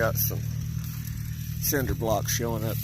got some cinder blocks showing up.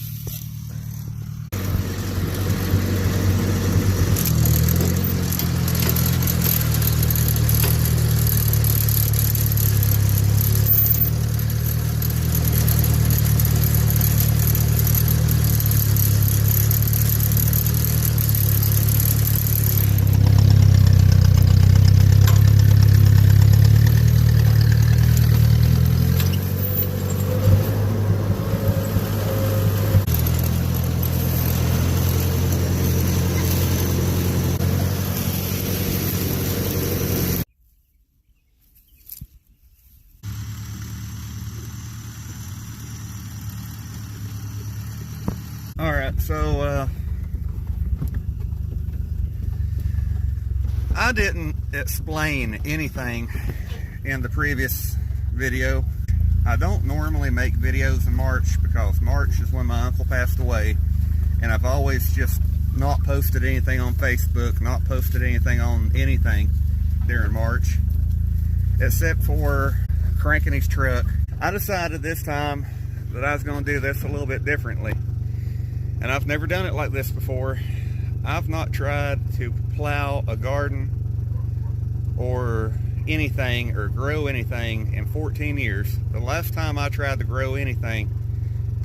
Alright, so I didn't explain anything in the previous video. I don't normally make videos in March because March is when my uncle passed away, and I've always just not posted anything on Facebook, not posted anything on anything during March, except for cranking his truck. I decided this time that I was going to do this a little bit differently. And I've never done it like this before. I've not tried to plow a garden or anything or grow anything in 14 years. The last time I tried to grow anything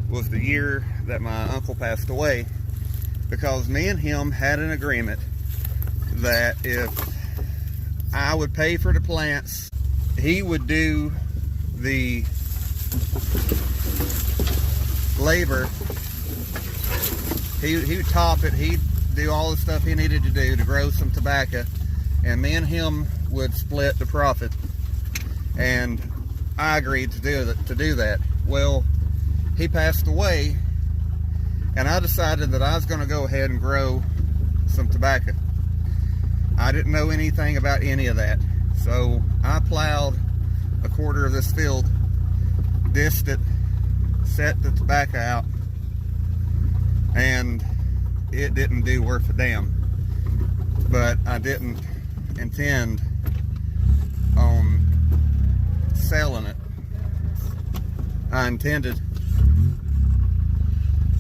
was the year that my uncle passed away, because me and him had an agreement that if I would pay for the plants, he would do the labor. He would top it, he'd do all the stuff he needed to do to grow some tobacco, and me and him would split the profit. And I agreed to do that. Well, he passed away, and I decided that I was going to go ahead and grow some tobacco. I didn't know anything about any of that, so I plowed a quarter of this field, disced it, set the tobacco out, and it didn't do worth a damn. But I didn't intend on selling it. I intended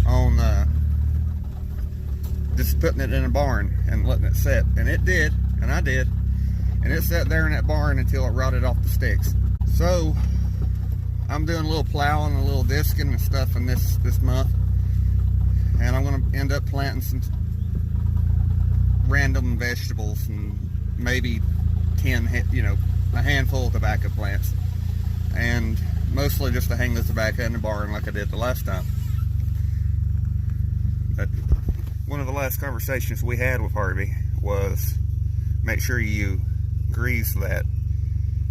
on just putting it in a barn and letting it set, and it did, and I did, and it sat there in that barn until it rotted off the sticks. So I'm doing a little plowing, a little disking and stuff in this month. And I'm going to end up planting some random vegetables and maybe 10, a handful of tobacco plants. And mostly just to hang the tobacco in the barn like I did the last time. But one of the last conversations we had with Harvey was make sure you grease that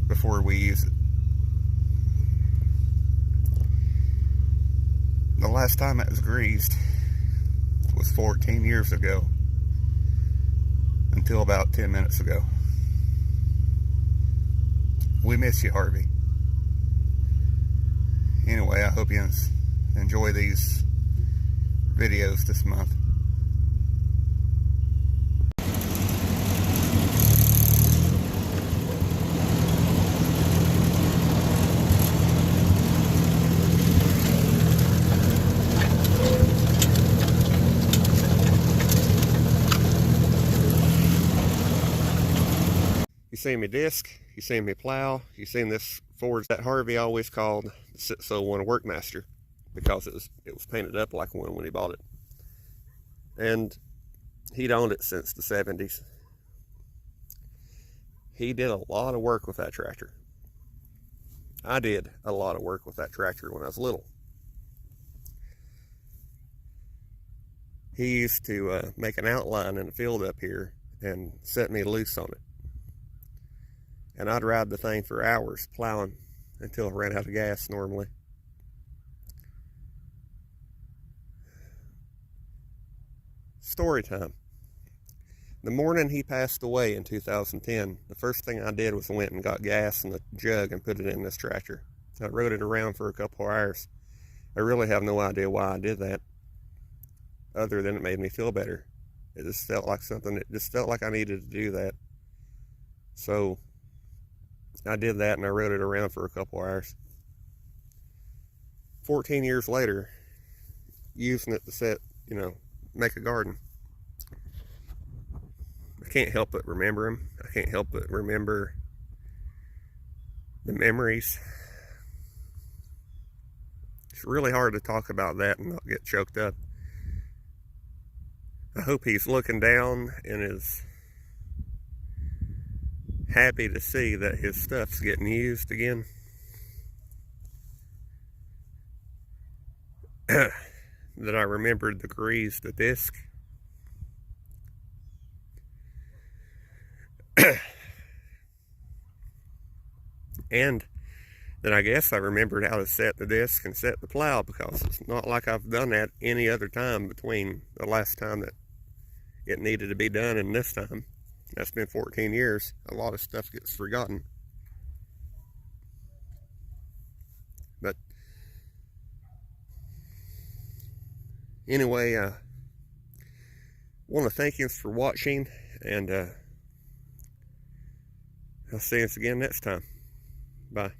before we use it. The last time it was greased was 14 years ago, until about 10 minutes ago. We miss you, Harvey. Anyway, I hope you enjoy these videos this month. You seen me disc, you seen me plow, you seen this Ford that Harvey always called the 601 Workmaster because it was painted up like one when he bought it. And he'd owned it since the 70s. He did a lot of work with that tractor. I did a lot of work with that tractor when I was little. He used to make an outline in the field up here and set me loose on it. And I'd ride the thing for hours plowing until I ran out of gas normally. Story time. The morning he passed away in 2010, the first thing I did was went and got gas in a jug and put it in this tractor. I rode it around for a couple hours. I really have no idea why I did that, other than it made me feel better. It just felt like something, it just felt like I needed to do that. So I did that and I rode it around for a couple hours. 14 years later, using it to set, make a garden. I can't help but remember them. I can't help but remember the memories. It's really hard to talk about that and not get choked up. I hope he's looking down and is happy to see that his stuff's getting used again. That I remembered the greased the disc. And then I guess I remembered how to set the disc and set the plow, because it's not like I've done that any other time between the last time that it needed to be done and this time. That's been 14 years. A lot of stuff gets forgotten. But anyway, I want to thank you for watching, and I'll see you again next time. Bye.